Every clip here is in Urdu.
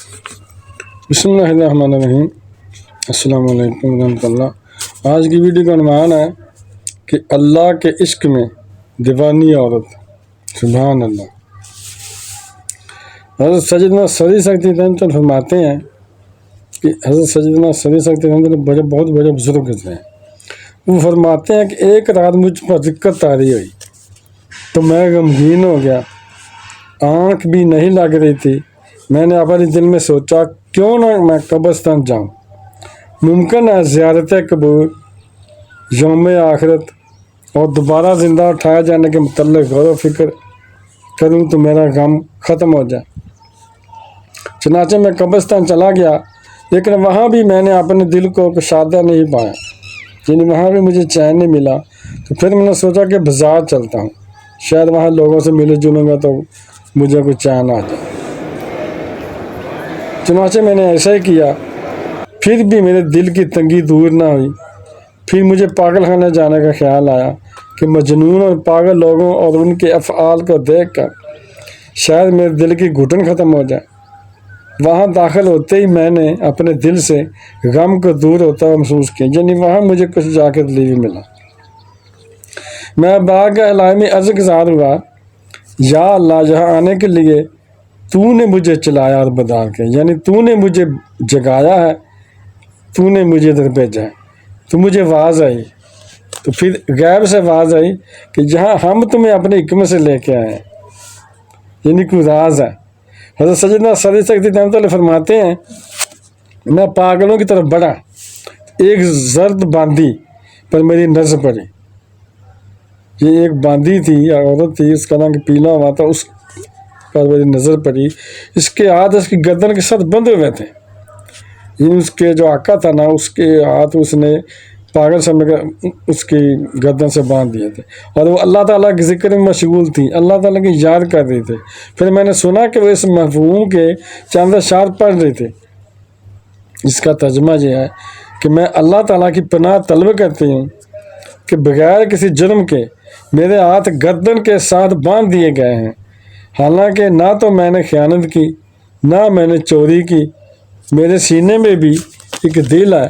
بسم اللہ الرحمن الرحیم، السلام علیکم ورحمۃ اللہ۔ آج کی ویڈیو کا عنوان ہے کہ اللہ کے عشق میں دیوانی عورت۔ سبحان اللہ۔ حضرت سیدنا سری سکتی رحمۃ فرماتے ہیں کہ حضرت سیدنا سری سکتی رحمۃ بہت بڑے بزرگ ہیں۔ وہ فرماتے ہیں کہ ایک رات مجھ پر دقت آ رہی ہوئی تو میں غمگین ہو گیا، آنکھ بھی نہیں لگ رہی تھی۔ میں نے اپنے دل میں سوچا کیوں نہ میں قبرستان جاؤں، ممکن ہے زیارت قبور، یوم آخرت اور دوبارہ زندہ اٹھائے جانے کے متعلق غور و فکر کروں تو میرا غم ختم ہو جائے۔ چنانچہ میں قبرستان چلا گیا، لیکن وہاں بھی میں نے اپنے دل کو کشادہ نہیں پایا، یعنی وہاں بھی مجھے چین نہیں ملا۔ تو پھر میں نے سوچا کہ بازار چلتا ہوں، شاید وہاں لوگوں سے ملے جلوں گا تو مجھے کوئی چین آ جائے۔ چنانچہ میں نے ایسا ہی کیا، پھر بھی میرے دل کی تنگی دور نہ ہوئی۔ پھر مجھے پاگل خانے جانے کا خیال آیا کہ مجنون اور پاگل لوگوں اور ان کے افعال کو دیکھ کر شاید میرے دل کی گھٹن ختم ہو جائے۔ وہاں داخل ہوتے ہی میں نے اپنے دل سے غم کو دور ہوتا ہوا محسوس کیا، یعنی وہاں مجھے کچھ جا کے ریلیف ملا۔ میں بارگاہ الہی میں عرض گزار ہوا، یا اللہ، یہاں آنے کے لیے تو نے مجھے چلایا اور بدار کیا، یعنی تو نے مجھے جگایا ہے، تو نے مجھے ادھر بھیجا ہے۔ تو مجھے آواز آئی، تو پھر غیب سے آواز آئی کہ جہاں ہم تمہیں اپنے حکمت سے لے کے آئے ہیں، یعنی کوئی راز ہے۔ حضرت سیدنا سری سکتی رحمۃ اللہ فرماتے ہیں، میں پاگلوں کی طرف بڑھا، ایک زرد باندی پر میری نظر پڑی۔ یہ ایک باندی تھی، عورت تھی، اس کا نام پیلا ہوا تھا، اس پر میری نظر پڑی۔ اس کے ہاتھ اس کی گردن کے ساتھ بندھے ہوئے تھے، یعنی اس کے جو آقا تھا نا، اس کے ہاتھ اس نے پاگل سمجھ کر اس کی گردن سے باندھ دیے تھے، اور وہ اللہ تعالیٰ کے ذکر میں مشغول تھی، اللہ تعالیٰ کی یاد کر رہی تھی۔ پھر میں نے سنا کہ وہ اس مفہوم کے چند اشعار پڑھ رہے تھے۔ اس کا ترجمہ یہ ہے کہ میں اللہ تعالیٰ کی پناہ طلب کرتی ہوں کہ بغیر کسی جرم کے میرے ہاتھ گردن کے ساتھ باندھ دیے گئے ہیں، حالانکہ نہ تو میں نے خیانت کی، نہ میں نے چوری کی۔ میرے سینے میں بھی ایک دل ہے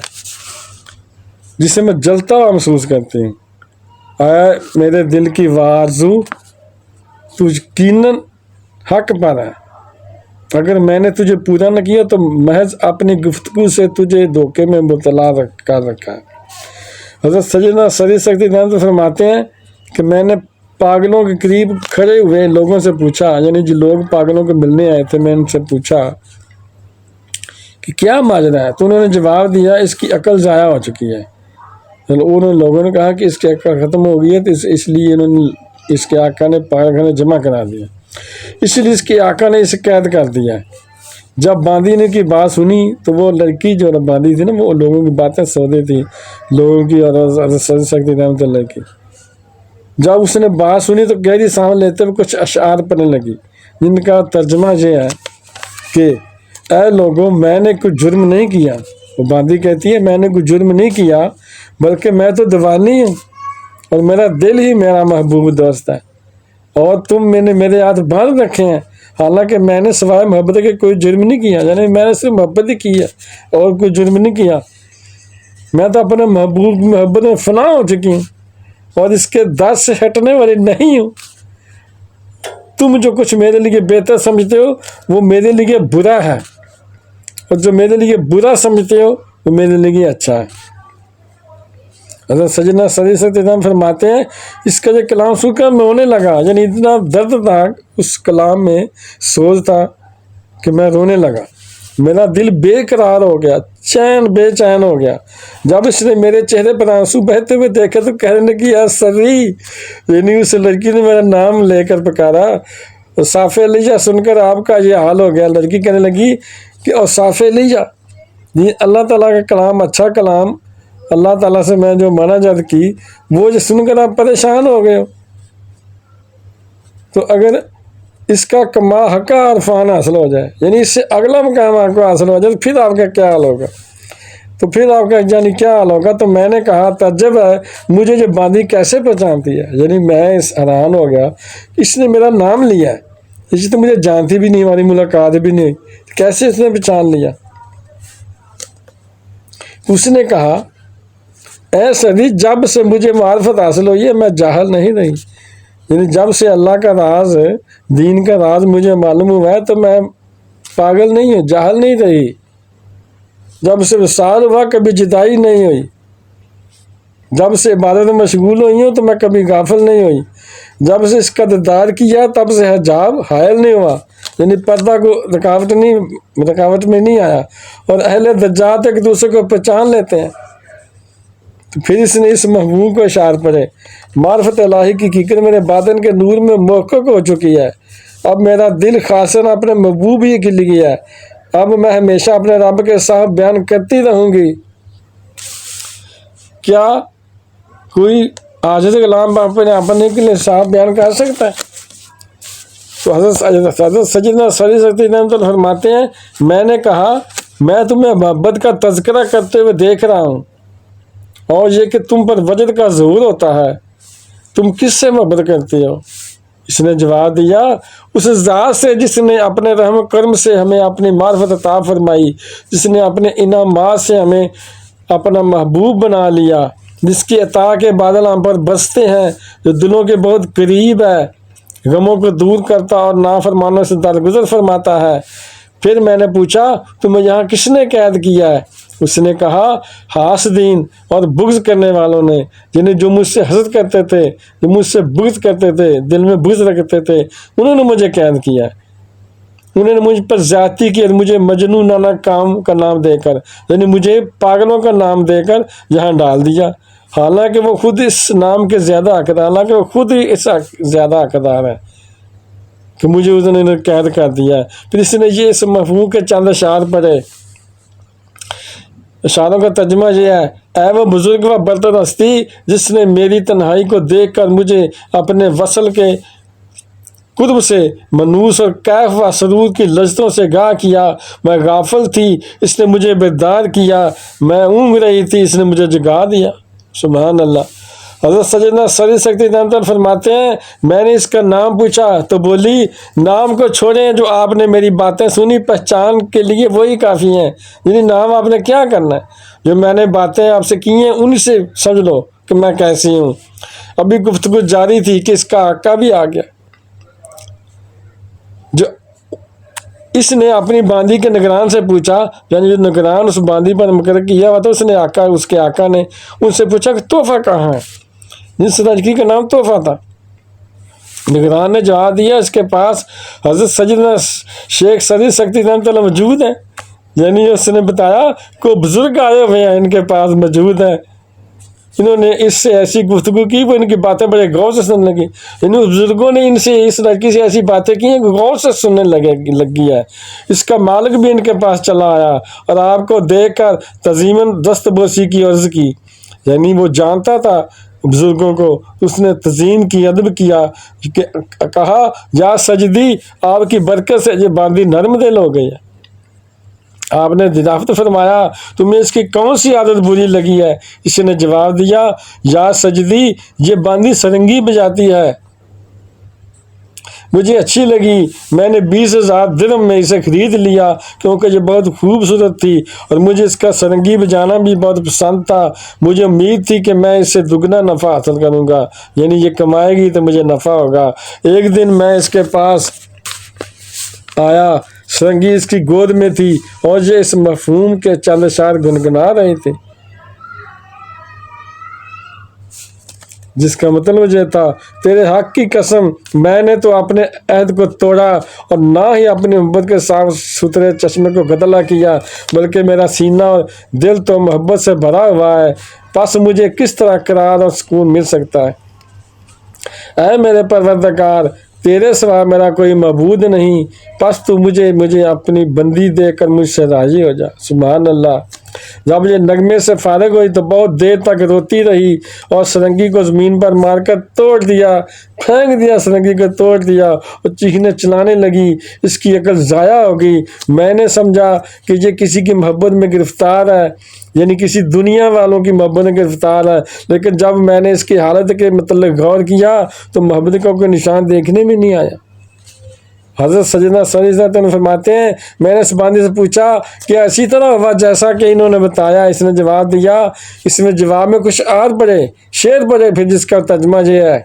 جسے میں جلتا ہوا محسوس کرتی ہوں۔ اے میرے دل کی آرزو، تو یقیناً حق پر ہے۔ اگر میں نے تجھے پورا نہ کیا تو محض اپنی گفتگو سے تجھے دھوکے میں مبتلا کر رکھا ہے۔ حضرت سیدنا سری سکتی رحمۃ فرماتے ہیں کہ میں نے پاگلوں کے قریب کھڑے ہوئے لوگوں سے پوچھا، یعنی جو لوگ پاگلوں کو ملنے آئے تھے، میں ان سے پوچھا کہ کیا ماجرا ہے؟ تو انہوں نے جواب دیا، اس کی عقل ضائع ہو چکی ہے۔ انہوں لوگوں نے کہا کہ اس کی عقل ختم ہو گئی ہے، تو اس لیے انہوں نے اس کے آقا نے پاگل خانے جمع کرا دیا، اس لیے اس کے آقا نے اسے قید کر دیا ہے۔ جب باندی نے کی بات سنی تو وہ لڑکی جو باندی تھی نا، وہ لوگوں کی باتیں سن رہی تھی، لوگوں کی اور حضرت سری سکتی رحمۃ اللہ کی۔ جب اس نے بات سنی تو گہری سانس لیتے ہوئے کچھ اشعار پڑھنے لگی، جن کا ترجمہ یہ ہے کہ اے لوگوں، میں نے کوئی جرم نہیں کیا۔ وہ باندی کہتی ہے، میں نے کوئی جرم نہیں کیا، بلکہ میں تو دیوانی ہوں اور میرا دل ہی میرا محبوب دوست ہے، اور تم نے میرے ہاتھ باندھ رکھے ہیں، حالانکہ میں نے سوائے محبت کے کوئی جرم نہیں کیا، یعنی میں نے صرف محبت ہی کی ہے اور کوئی جرم نہیں کیا۔ میں تو اپنے محبت میں فنا ہو چکی ہوں اور اس کے در سے ہٹنے والی نہیں ہوں۔ تم جو کچھ میرے لیے بہتر سمجھتے ہو وہ میرے لیے برا ہے، اور جو میرے لیے برا سمجھتے ہو وہ میرے لیے اچھا ہے۔ حضرت سیدنا سری سکتی رحمۃ فرماتے ہیں، اس کا یہ کلام سن کر میں رونے لگا، یعنی اتنا درد تھا اس کلام میں، سوز تھا کہ میں رونے لگا۔ میرا دل بے قرار ہو گیا، بے چین ہو گیا۔ جب اس نے میرے چہرے پر آنسو بہتے ہوئے دیکھے تو کہنے لگی، یا سری، یعنی اس لڑکی نے میرا نام لے کر پکارا۔ اوصاف علیہ سن کر آپ کا یہ حال ہو گیا۔ لڑکی کہنے لگی کہ اوصاف علیہ، یہ اللہ تعالیٰ کا کلام، اچھا کلام، اللہ تعالیٰ سے میں جو مناجات کی، وہ جو سن کر آپ پریشان ہو گئے ہو، تو اگر اس کا کما حقہ عرفان حاصل ہو جائے، یعنی اس سے اگلا مقام آپ کو حاصل ہو جائے، تو پھر آپ کا کیا حال ہوگا؟ تو پھر آپ کا یعنی کیا حال ہوگا؟ تو میں نے کہا، تعجب ہے، مجھے یہ باندی کیسے پہچانتی ہے؟ یعنی میں حیران ہو گیا، اس نے میرا نام لیا ہے، اس تو مجھے جانتی بھی نہیں، ہماری ملاقات بھی نہیں، کیسے اس نے پہچان لیا؟ اس نے کہا اے سعدی جب سے مجھے معرفت حاصل ہوئی ہے میں جاہل نہیں رہی، یعنی جب سے اللہ کا راز دین کا راز مجھے معلوم ہوا ہے تو میں پاگل نہیں ہوں، جاہل نہیں رہی۔ جب سے وصال ہوا کبھی جدائی نہیں ہوئی، جب سے عبادت میں مشغول ہوئی ہوں تو میں کبھی غافل نہیں ہوئی، جب سے اس کا دیدار کیا تب سے حجاب حائل نہیں ہوا، یعنی پردہ کو رکاوٹ میں نہیں آیا، اور اہل دجات ایک دوسرے کو پہچان لیتے ہیں۔ تو پھر اس نے اس محبوب کو اشار پڑے، معرفت الہی کی حقیقت میرے باطن کے نور میں محقق ہو چکی ہے، اب میرا دل خاصاً اپنے محبوب ہی کے لیے ہے، اب میں ہمیشہ اپنے رب کے ساتھ بیان کرتی رہوں گی۔ کیا کوئی عاجز غلام اپنے کے لیے صاحب بیان کر سکتا ہے؟ تو حضرت سیدنا سری سکتی رحمۃ اللہ فرماتے ہیں میں نے کہا میں تمہیں محبت کا تذکرہ کرتے ہوئے دیکھ رہا ہوں، اور یہ کہ تم پر وجد کا ظہور ہوتا ہے، تم کس سے محبت کرتے ہو؟ اس نے جواب دیا اس ذات سے جس نے اپنے رحم و کرم سے ہمیں اپنی معرفت عطا فرمائی، جس نے اپنے انعامات سے ہمیں اپنا محبوب بنا لیا، جس کی عطا کے بادل ہم پر برستے ہیں، جو دلوں کے بہت قریب ہے، غموں کو دور کرتا اور نافرمانوں سے درگزر فرماتا ہے۔ پھر میں نے پوچھا تمہیں یہاں کس نے قید کیا ہے؟ اس نے کہا حاسدین اور بغض کرنے والوں نے، جنہیں جو مجھ سے حسد کرتے تھے، جو مجھ سے بغض کرتے تھے، دل میں بغض رکھتے تھے، انہوں نے مجھے قید کیا، انہوں نے مجھ پر زیادتی کی اور مجھے مجنونانہ کام کا نام دے کر، یعنی مجھے پاگلوں کا نام دے کر یہاں ڈال دیا، حالانکہ وہ خود اس نام کے زیادہ حقدار، حالانکہ وہ خود ہی اس زیادہ حقدار ہے کہ مجھے اس نے قید کر دیا ہے۔ پھر اس نے یہ اس مفہوم کے چند اشعار پڑھے، اشاروں کا ترجمہ یہ ہے اے وہ بزرگ و برتر ہستی جس نے میری تنہائی کو دیکھ کر مجھے اپنے وصل کے قرب سے منوس اور کیف و سرور کی لذتوں سے گاہ کیا، میں غافل تھی اس نے مجھے بیدار کیا، میں اونگ رہی تھی اس نے مجھے جگا دیا۔ سبحان اللہ۔ حضرت سیدنا سری سکتی رحمۃ اللہ فرماتے ہیں میں نے اس کا نام پوچھا تو بولی نام کو چھوڑیں، جو آپ نے میری باتیں سنی پہچان کے لیے وہی کافی ہیں، یعنی نام آپ نے کیا کرنا ہے، جو میں نے باتیں آپ سے کی ہیں ان سے سمجھ لو کہ میں کیسی ہوں۔ ابھی گفتگو جاری تھی کہ اس کا آقا بھی آ گیا، جو اس نے اپنی باندی کے نگران سے پوچھا، یعنی جو نگران اس باندی پر مقرر کیا ہوا تھا اس کے آقا نے ان سے پوچھا کہ تحفہ کہاں ہے، جس لڑکی کا نام تحفہ تھا۔ نگران نے جواب دیا اس کے پاس حضرت سیدنا شیخ سری سکتی رحمۃ اللہ موجود ہیں، یعنی اس نے بتایا کوئی بزرگ آئے ہوئے ہیں ان کے پاس موجود ہیں، انہوں نے اس سے ایسی گفتگو کی وہ ان کی باتیں بڑے غور سے سننے لگی، یعنی بزرگوں نے ان سے اس لڑکی سے ایسی باتیں کی ہیں کہ غور سے سننے لگی ہے۔ اس کا مالک بھی ان کے پاس چلا آیا اور آپ کو دیکھ کر تعظیماً دست بوسی کی عرض کی، یعنی وہ جانتا تھا بزرگوں کو، اس نے تعظیم کی، ادب کیا، کہا یا سجدی آپ کی برکت سے یہ باندی نرم دل ہو گئی ہے۔ آپ نے دریافت فرمایا تمہیں اس کی کون سی عادت بری لگی ہے؟ اس نے جواب دیا یا سجدی یہ باندی سرنگی بجاتی ہے، مجھے اچھی لگی، میں نے 20,000 درہم میں اسے خرید لیا کیونکہ یہ بہت خوبصورت تھی اور مجھے اس کا سرنگی بجانا بھی بہت پسند تھا، مجھے امید تھی کہ میں اس سے دگنا نفع حاصل کروں گا، یعنی یہ کمائے گی تو مجھے نفع ہوگا۔ ایک دن میں اس کے پاس آیا، سرنگی اس کی گود میں تھی اور یہ اس مفہوم کے چند اشعار گنگنا رہے تھے، جس کا مطلب یہ تھا تیرے حق کی قسم میں نے تو اپنے عہد کو توڑا اور نہ ہی اپنی محبت کے صاف ستھرے چشمے کو گدلا کیا، بلکہ میرا سینہ اور دل تو محبت سے بھرا ہوا ہے، پس مجھے کس طرح قرار اور سکون مل سکتا ہے؟ اے میرے پروردگار تیرے سوا میرا کوئی معبود نہیں، پس تو مجھے اپنی بندی دے کر مجھ سے راضی ہو جا۔ سبحان اللہ۔ جب یہ نغمے سے فارغ ہوئی تو بہت دیر تک روتی رہی اور سرنگی کو زمین پر مار کر توڑ دیا، پھینک دیا، سرنگی کو توڑ دیا اور چیخنے چلانے لگی، اس کی عقل ضائع ہو گئی۔ میں نے سمجھا کہ یہ کسی کی محبت میں گرفتار ہے، یعنی کسی دنیا والوں کی محبت میں گرفتار ہے، لیکن جب میں نے اس کی حالت کے متعلق غور کیا تو محبت کا کوئی نشان دیکھنے میں نہیں آیا۔ حضرت سیدنا صلی اللہ علیہ وسلم فرماتے ہیں میں نے اس باندی سے پوچھا کہ اسی طرح ہوا جیسا کہ انہوں نے بتایا؟ اس نے جواب دیا، اس میں جواب میں کچھ اور پڑھے، شعر پڑھے، پھر جس کا ترجمہ یہ ہے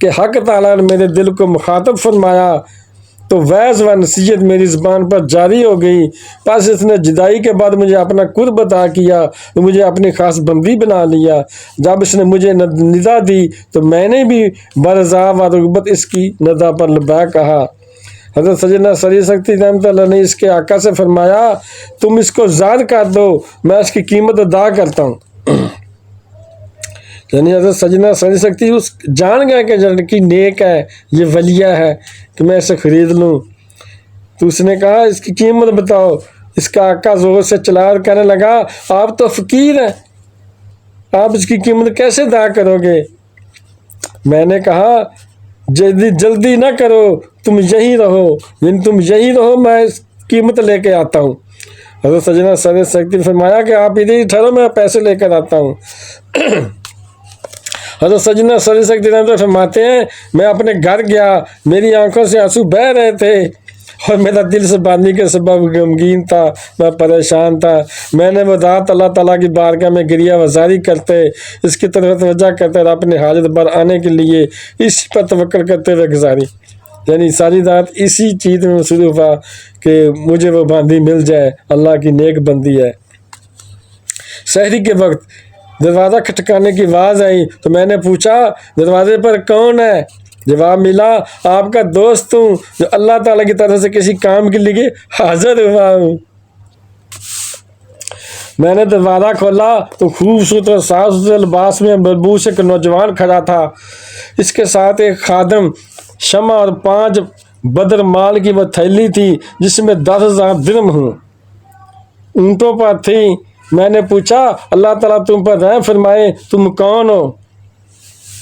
کہ حق تعالیٰ نے میرے دل کو مخاطب فرمایا تو وعظ و نصیحت میری زبان پر جاری ہو گئی، پس اس نے جدائی کے بعد مجھے اپنا قرب عطا کیا، مجھے اپنی خاص بندی بنا لیا۔ جب اس نے مجھے ندا دی تو میں نے بھی برضا و رغبت اس کی ندا پر لبیک کہا۔ حضرت سیدنا سری سکتی رحمۃ اللہ نے اس کے آقا سے فرمایا تم اس کو زاد کر دو، میں اس کی قیمت ادا کرتا ہوں۔ یعنی حضرت سیدنا سری سکتی اس جان گئے کہ لڑکی نیک ہے، یہ ولیہ ہے، کہ میں اسے خرید لوں۔ تو اس نے کہا اس کی قیمت بتاؤ۔ اس کا آقا زور سے چلا اور کہنے لگا آپ تو فقیر ہیں، آپ اس کی قیمت کیسے ادا کرو گے؟ میں نے کہا جلدی نہ کرو، تم یہیں رہو، یعنی تم یہیں رہو، میں اس قیمت لے کے آتا ہوں۔ حضرت سیدنا سری سکتی نے فرمایا کہ آپ ادھر ہی ٹھہرو، میں پیسے لے کر آتا ہوں۔ حضرت سیدنا سری سکتی فرماتے ہیں میں اپنے گھر گیا، میری آنکھوں سے آنسو بہہ رہے تھے اور میرا دل سے باندھی کے سبب غمگین تھا، میں پریشان تھا۔ میں نے وہ رات اللہ تعالیٰ کی بارگاہ میں گریہ وزاری کرتے، اس کی طرف توجہ کرتے اور اپنے حاجت بر آنے کے لیے اس پر توکل کرتے ہوئے گزاری۔ یعنی ساری رات اسی چیز میں مصروف ہوا کہ مجھے وہ باندھی مل جائے، اللہ کی نیک بندی ہے۔ سحری کے وقت دروازہ کھٹکانے کی آواز آئی تو میں نے پوچھا دروازے پر کون ہے؟ جواب ملا آپ کا دوست ہوں جو اللہ تعالیٰ کی طرف سے کسی کام کے لیے حاضر ہوا ہوں۔ میں نے دروازہ کھولا تو خوبصورت اور صاف ستھرے لباس میں ملبوس ایک نوجوان کھڑا تھا، اس کے ساتھ ایک خادم، شمع اور 5 بدر مال کی وہ تھیلی تھی جس میں 10,000 درم ہوں، اونٹوں پر تھی۔ میں نے پوچھا اللہ تعالیٰ تم پر رحم فرمائے، تم کون ہو؟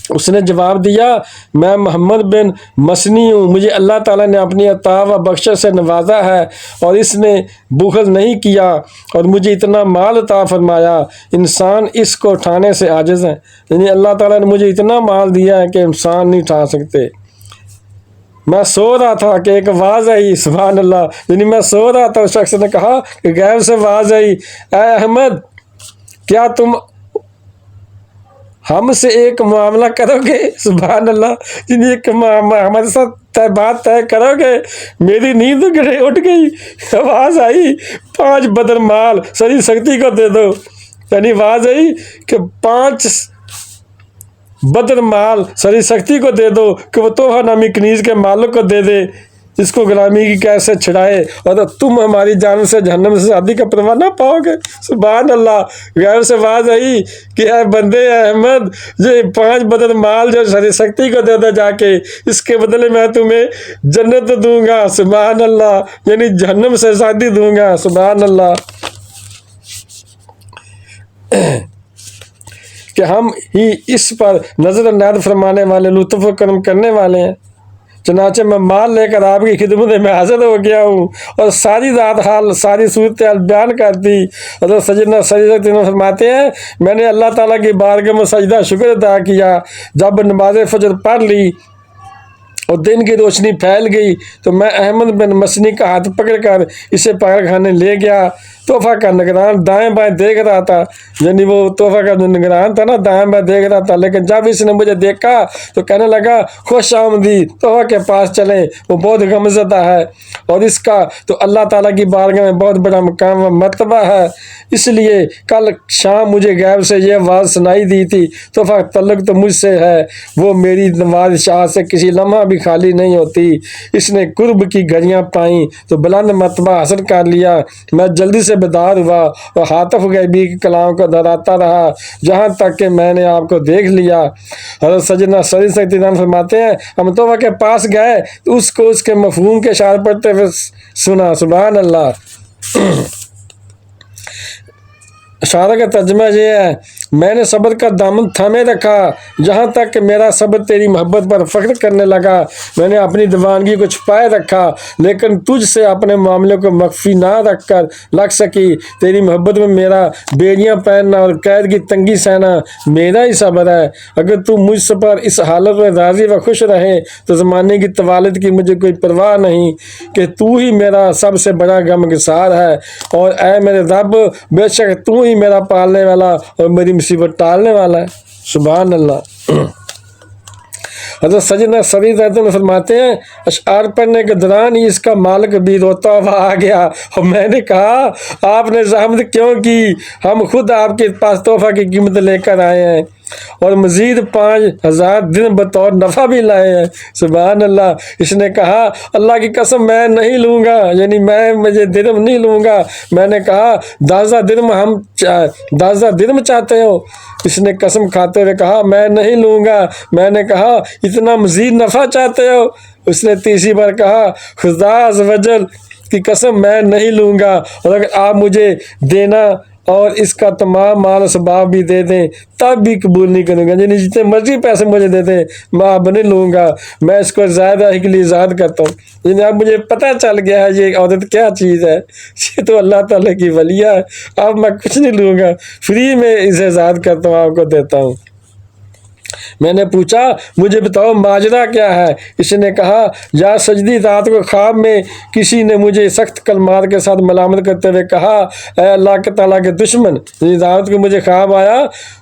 اس نے جواب دیا میں محمد بن مسنی ہوں، مجھے اللہ تعالیٰ نے اپنی عطا و بخشش سے نوازا ہے اور اس نے بخل نہیں کیا اور مجھے اتنا مال عطا فرمایا، انسان اس کو اٹھانے سے عاجز ہے۔ یعنی اللہ تعالیٰ نے مجھے اتنا مال دیا ہے کہ انسان نہیں اٹھا سکتے۔ میں سو رہا تھا کہ ایک آواز آئی، سبحان اللہ، یعنی میں سو رہا تھا، اس شخص نے کہا کہ غیب سے آواز آئی اے احمد کیا تم ہم سے ایک معاملہ کرو گے؟ سبحان اللہ، یعنی ایک ہمارے ساتھ بات طے کرو گے؟ میری نیند اٹھ گئی، آواز آئی 5 بدر مال سری سکتی کو دے دو۔ یعنی آواز آئی کہ 5 بدر مال سری سکتی کو دے دو کہ وہ توحہ نامی کنیز کے مالک کو دے دے جس کو غلامی کی قید سے چھڑائے، اور تم ہماری جانب سے جہنم سے آزادی کا پرواہ نہ پاؤ گے۔ سبحان اللہ، غیر سے آواز آئی کہ اے بندے احمد یہ 5 بدر مال جو سری سکتی کو دے دے جا کے، اس کے بدلے میں تمہیں جنت دوں گا۔ سبحان اللہ، یعنی جہنم سے آزادی دوں گا۔ سبحان اللہ، کہ ہم ہی اس پر نظر انداز فرمانے والے، لطف و کرم کرنے والے ہیں۔ چنانچہ میں مال لے کر آپ کی خدمت میں حاضر ہو گیا ہوں اور ساری رات حال، ساری صورتحال بیان کر دی۔ حضرت سیدنا سری فرماتے ہیں میں نے اللہ تعالیٰ کی بارگاہ میں سجدہ شکر ادا کیا، جب نماز فجر پڑھ لی اور دن کی روشنی پھیل گئی تو میں احمد بن مسنی کا ہاتھ پکڑ کر اسے پاک خانے لے گیا۔ تحفہ کا نگران دائیں بائیں دیکھ رہا تھا، یعنی وہ تحفہ کا جو نگران تھا نا دائیں بائیں دیکھ رہا تھا، لیکن جب اس نے مجھے دیکھا تو کہنے لگا خوش آمدید، تحفہ کے پاس چلیں، وہ بہت غمزدہ ہے اور اس کا تو اللہ تعالیٰ کی بارگاہ میں بہت بڑا مقام و مرتبہ ہے۔ اس لیے کل شام مجھے غیب سے یہ آواز سنائی دی تھی تحفہ تعلق تو مجھ سے ہے، وہ میری نواز شاہ سے کسی لمحہ بھی خالی نہیں ہوتی۔ اس نے قرب کی گھڑیاں پائیں تو بلند مرتبہ حاصل کر لیا۔ میں جلدی سے بیدار ہوا اور حاطف غیبی کے کلام کو دہراتا رہا جہاں تک کہ میں نے آپ کو دیکھ لیا۔ حضرت سیدنا سری سکتی فرماتے ہیں ہم تحفہ کے پاس گئے تو اس کو اس کے مفہوم کے اشارے پڑھتے ہوئے سنا۔ سبحان اللہ، اشارہ کا ترجمہ یہ ہے میں نے صبر کا دامن تھامے رکھا جہاں تک کہ میرا صبر تیری محبت پر فخر کرنے لگا۔ میں نے اپنی دیوانگی کو چھپائے رکھا لیکن تجھ سے اپنے معاملے کو مخفی نہ رکھ سکی۔ تیری محبت میں میرا بیڑیاں پہننا اور قید کی تنگی سہنا میرا ہی صبر ہے۔ اگر تو مجھ سے پر اس حالت میں راضی و خوش رہے تو زمانے کی طوالت کی مجھے کوئی پرواہ نہیں کہ تو ہی میرا سب سے بڑا غمگسار ہے، اور اے میرے رب بے شک تو ہی میرا پالنے والا اور میری مصیبت ٹالنے والا ہے۔ سبحان اللہ۔ حضرت سیدنا سری رضی اللہ فرماتے ہیں اشعار پڑھنے کے دوران ہی اس کا مالک بھی روتا ہوا آ گیا اور میں نے کہا آپ نے زحمت کیوں کی، ہم خود آپ کے پاس تحفہ کی قیمت لے کر آئے ہیں اور مزید 5000 درہم بطور نفع بھی لائے ہیں۔ سبحان اللہ۔ اس نے کہا اللہ کی قسم میں نہیں لوں گا، یعنی مجھے درہم نہیں لوں گا۔ میں نے کہا 10,000 درہم چاہتے ہو؟ اس نے قسم کھاتے ہوئے کہا میں نہیں لوں گا۔ میں نے کہا اتنا مزید نفع چاہتے ہو؟ اس نے تیسری بار کہا خدا عز و جل کی قسم میں نہیں لوں گا، اور اگر آپ مجھے دینا اور اس کا تمام مال و اسباب بھی دے دیں تب بھی قبول نہیں کروں گا، یعنی جتنے مرضی پیسے مجھے دے دیں میں اب نہیں لوں گا۔ میں اس کو زیادہ ہی کے لیے یاد کرتا ہوں، یعنی اب مجھے پتہ چل گیا ہے یہ عورت کیا چیز ہے، یہ تو اللہ تعالیٰ کی ولیہ ہے، اب میں کچھ نہیں لوں گا، فری میں اسے یاد کرتا ہوں، آپ کو دیتا ہوں۔ میں نے پوچھا مجھے بتاؤ ماجرا کیا ہے؟ اس نے کہا یا سجدی رات کو خواب میں کسی نے مجھے سخت کلمات کے ساتھ ملامت کرتے ہوئے کہا اے اللہ کے تعالیٰ کے دشمن، رات کو مجھے خواب آیا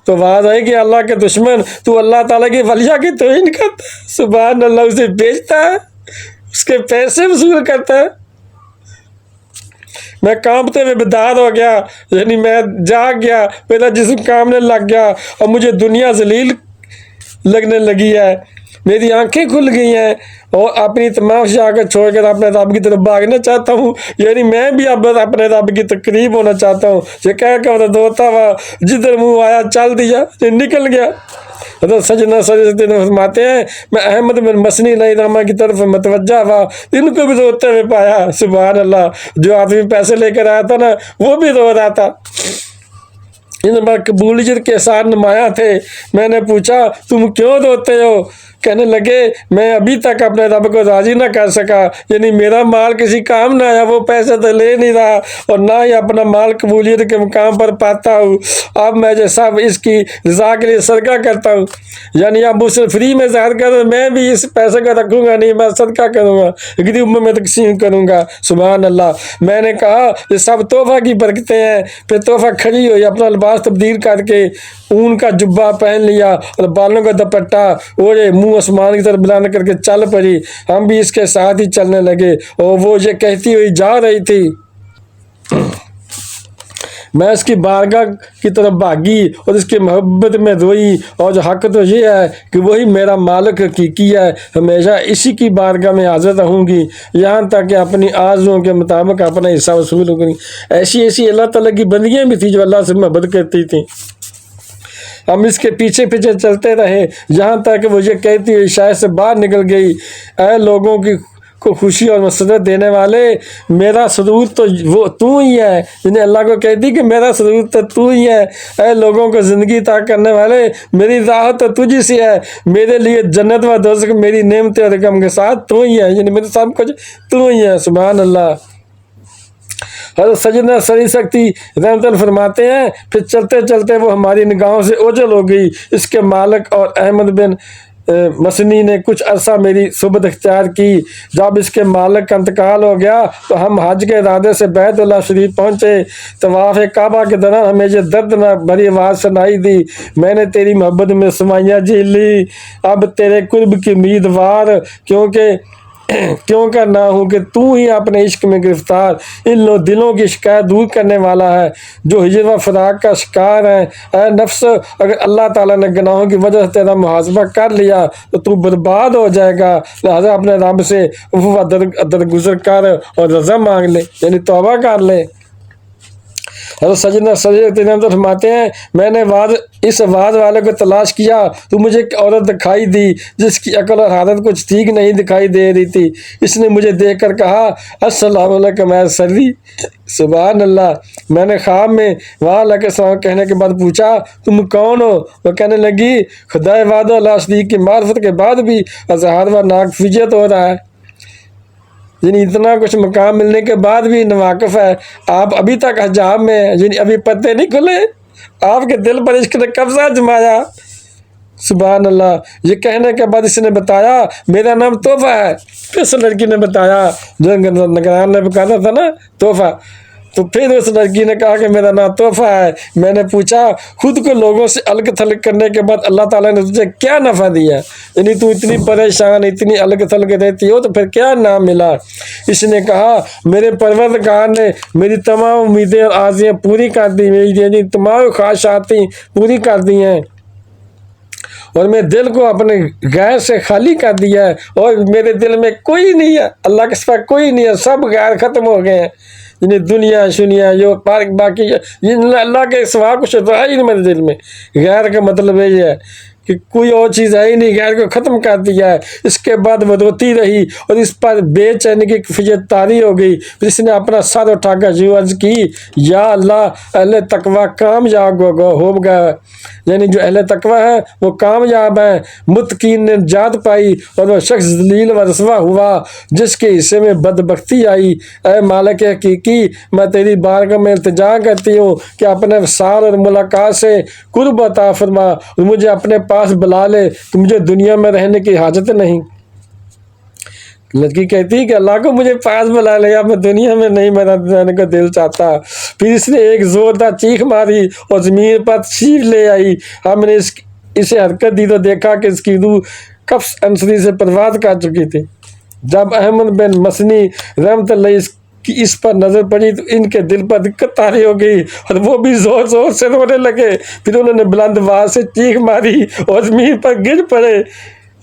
تو آواز آئی کہ اللہ کے دشمن تو اللہ تعالیٰ کی ولیہ کی توہین کرتا ہے، سبحان اللہ، اسے بیچتا ہے، اس کے پیسے وصول کرتا ہے۔ میں کانپتے ہوئے بیدار ہو گیا، یعنی میں جاگ گیا، میرا جسم کامنے لگ گیا اور مجھے دنیا ذلیل لگنے لگی ہے، میری آنکھیں کھل گئی ہیں اور اپنی تمام شاگرد چھوڑ کر اپنے رب کی طرف بھاگنا چاہتا ہوں، یعنی میں بھی اب اپنے رب کی قریب ہونا چاہتا ہوں۔ یہ کہہ کر دوتا ہوا جدھر منہ آیا چل دیا، نکل گیا۔ حضرت سیدنا سری فرماتے ہیں میں احمد بن مسنی علیہ رحمہ کی طرف متوجہ ہوا، ان کو بھی روتے ہوئے پایا، سبحان اللہ، جو آدمی پیسے لے کر آیا تھا نا وہ بھی رو رہا تھا، ان میں قبولیت کے ساتھ نمایاں تھے۔ میں نے پوچھا تم کیوں روتے ہو؟ کہنے لگے میں ابھی تک اپنے رب کو راضی نہ کر سکا، یعنی میرا مال کسی کام نہ آیا، وہ پیسے تو لے نہیں رہا اور نہ ہی اپنا مال قبولیت کے مقام پر پاتا ہوں، اب میں جو سب اس کی رضا کے لیے صدقہ کرتا ہوں، یعنی اب اسے فری میں ظاہر کر میں بھی اس پیسے کو رکھوں گا نہیں، میں صدقہ کروں گا، غریب میں تقسیم کروں گا، سبحان اللہ۔ میں نے کہا یہ سب تحفہ کی برکتیں ہیں۔ پھر تحفہ کھڑی ہوئی، اپنا لباس تبدیل کر کے اون کا جبہ پہن لیا اور بالوں کا دوپٹہ اوڑھے، منہ آسمان کی طرف بلند کر کے چل پڑی۔ ہم بھی اس کے ساتھ ہی چلنے لگے اور وہ یہ کہتی ہوئی جا رہی تھی، میں اس کی بارگاہ کی طرف بھاگی اور اس کی محبت میں روئی، اور جو حق تو یہ ہے کہ وہی میرا مالک حقیقی ہے، ہمیشہ اسی کی بارگاہ میں حاضر رہوں گی یہاں تک کہ اپنی آرزوؤں کے مطابق اپنا حصہ وصول ہو گئی۔ ایسی اللہ تعالیٰ کی بندیاں بھی تھیں جو اللہ سے محبت کرتی تھیں۔ ہم اس کے پیچھے پیچھے چلتے رہے یہاں تک کہ وہ یہ کہتی ہوئی شاید سے باہر نکل گئی، اے لوگوں کو خوشی اور مسرت دینے والے، میرا سرور تو وہ تو ہی ہے، جنہیں اللہ کو کہتی کہ میرا سرور تو ہی ہے، اے لوگوں کو زندگی عطا کرنے والے، میری راحت تو تجھ سے ہے، میرے لیے جنت و دوزخ میری نعمتیں اور غم کے ساتھ تو ہی ہے، یعنی میرے سب کچھ تو ہی ہے، سبحان اللہ۔ حضرت سیدنا سری سکتی رحمۃ اللہ فرماتے ہیں پھر چلتے چلتے وہ ہماری نگاہوں سے اوجھل ہو گئی۔ اس کے مالک اور احمد بن مسنی نے کچھ عرصہ میری صحبت اختیار کی۔ جب اس کے مالک کا انتقال ہو گیا تو ہم حج کے ارادے سے بیت اللہ شریف پہنچے۔ طواف کعبہ کے دوران ہمیں یہ دردناک بھری آواز سنائی دی، میں نے تیری محبت میں سمائیاں جھیل لی، اب تیرے قرب کی امیدوار کیوں کر نہ ہوں کہ تو ہی اپنے عشق میں گرفتار، ان دلوں کی شکایت دور کرنے والا ہے جو ہجر و فراق کا شکار ہیں۔ اے نفس، اگر اللہ تعالیٰ نے گناہوں کی وجہ سے تیرا محاسبہ کر لیا تو تو برباد ہو جائے گا، لہٰذا اپنے رب سے عفو درگزر کر اور رضا مانگ لے، یعنی توبہ کر لے۔ حضرت سیدنا سری فرماتے ہیں میں نے اس آواز والے کو تلاش کیا تو مجھے ایک عورت دکھائی دی جس کی عقل اور حالت کچھ ٹھیک نہیں دکھائی دے رہی تھی۔ اس نے مجھے دیکھ کر کہا السلام علیکم اے سری۔ سبحان اللہ۔ میں نے خواب میں وہاں علیہ السلام کہنے کے بعد پوچھا تم کون ہو؟ وہ کہنے لگی خدا وحدہ لا شریک کی معرفت کے بعد بھی اظہار و ناقفیت ہو رہا ہے، یعنی اتنا کچھ مقام ملنے کے بعد بھی ناواقف ہے۔ آپ ابھی تک حجاب میں ہیں، یعنی ابھی پتے نہیں کھلے، آپ کے دل پر عشق نے قبضہ جمایا۔ سبحان اللہ۔ یہ کہنے کے بعد اس نے بتایا میرا نام تحفہ ہے۔ پھر اس لڑکی نے بتایا جو نگران نے کہا تھا نا تحفہ، تو پھر اس لڑکی نے کہا کہ میرا نام تحفہ ہے۔ میں نے پوچھا خود کو لوگوں سے الگ تھلگ کرنے کے بعد اللہ تعالیٰ نے تجھے کیا نفع دیا؟ یعنی تو اتنی پریشان اتنی الگ تھلگ رہتی ہو تو پھر کیا نام ملا؟ اس نے کہا میرے پروردگار نے میری تمام امیدیں اور آرزویں پوری کر دی، میری یعنی تمام خواہشاتیں پوری کر دی ہیں، اور میں دل کو اپنے غیر سے خالی کر دیا ہے، اور میرے دل میں کوئی نہیں ہے، اللہ کے سوا کوئی نہیں ہے، سب غیر ختم ہو گئے ہیں، یعنی دنیا شنیا جو باقی اللہ کے سوا کچھ تو ہے ہی نہیں میرے دل میں۔ غیر کا مطلب یہ ہے کہ کوئی اور چیز ہے ہی نہیں، غیر کو ختم کر دیا ہے۔ اس کے بعد وہ روتی رہی اور اس پر بے چینی کی کیفیت طاری ہو گئی۔ پھر اس نے اپنا سر اٹھا کر یوں عرض کی یا اللہ اہل تقویٰ کامیاب ہو گئے، یعنی جو اہل تقویٰ ہے وہ کامیاب ہیں، متقین نے نجات پائی، اور وہ شخص ذلیل و رسوا ہوا جس کے حصے میں بدبختی آئی۔ اے مالک حقیقی میں تیری بارگاہ میں التجا کرتی ہوں کہ اپنے وصال اور ملاقات سے قرب عطا فرما، اور مجھے اپنے پاس بلا لے کہ مجھے دنیا میں رہنے کی حاجت نہیں۔ لڑکی کہتی ہے کہ اللہ کو مجھے پاس بلا لے، اب میں دنیا میں نہیں میرا رہنے کو دل چاہتا۔ پھر اس نے ایک زوردار چیخ ماری اور زمین پر تشریف لے آئی۔ ہم نے اسے حرکت دی تو دیکھا کہ اس کی روح قفس انصری سے پرواز کر چکی تھی۔ جب احمد بن مسنی رحمت اللہ کی اس پر نظر پڑی تو ان کے دل پر دقت طاری ہو گئی اور وہ بھی زور زور سے رونے لگے۔ پھر انہوں نے بلند آواز سے چیخ ماری اور زمین پر گر پڑے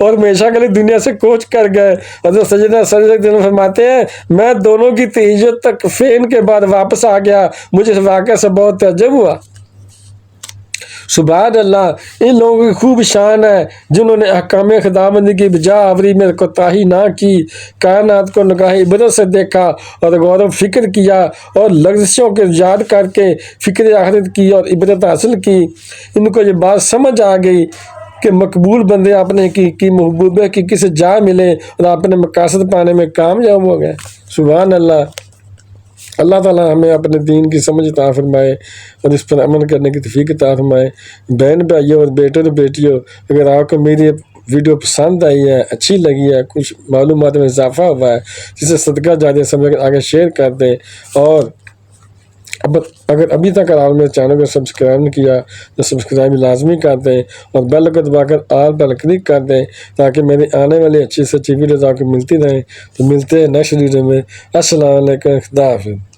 اور ہمیشہ کے لیے دنیا سے کوچ کر گئے۔ حضرت سیدنا فرماتے ہیں میں دونوں کی تہجد تک فین کے بعد واپس آ گیا، مجھے اس واقعہ سے بہت تعجب ہوا۔ سبحان اللہ۔ ان لوگوں کی خوب شان ہے جنہوں نے احکام خداوندی کی بجا آوری میں کوتاہی نہ کی، کائنات کو نگاہ عبرت سے دیکھا اور غور و فکر کیا اور لغزشوں کے یاد کر کے فکر آخرت کی اور عبرت حاصل کی۔ ان کو یہ بات سمجھ آ گئی کہ مقبول بندے اپنے کی محبوبہ کی کسی جا ملے اور اپنے مقاصد پانے میں کامیاب ہو گئے۔ سبحان اللہ۔ اللہ تعالیٰ ہمیں اپنے دین کی سمجھ عطا فرمائے اور اس پر عمل کرنے کی توفیق عطا فرمائے۔ بہن بھائیوں اور بیٹوں اور بیٹیوں، اگر آپ کو میری ویڈیو پسند آئی ہے، اچھی لگی ہے، کچھ معلومات میں اضافہ ہوا ہے، جسے صدقہ جاریہ سمجھ کر آگے شیئر کر دیں، اور اگر ابھی تک آپ نے چینل کو سبسکرائب نہیں کیا تو سبسکرائب لازمی کر دیں اور بیل کو دبا کر آل پر کلک کر دیں تاکہ میری آنے والی اچھی سے اچھی ویڈیوز آپ کو ملتی رہیں۔ تو ملتے ہیں نیکسٹ ویڈیو میں۔ السلام علیکم، خدا حافظ۔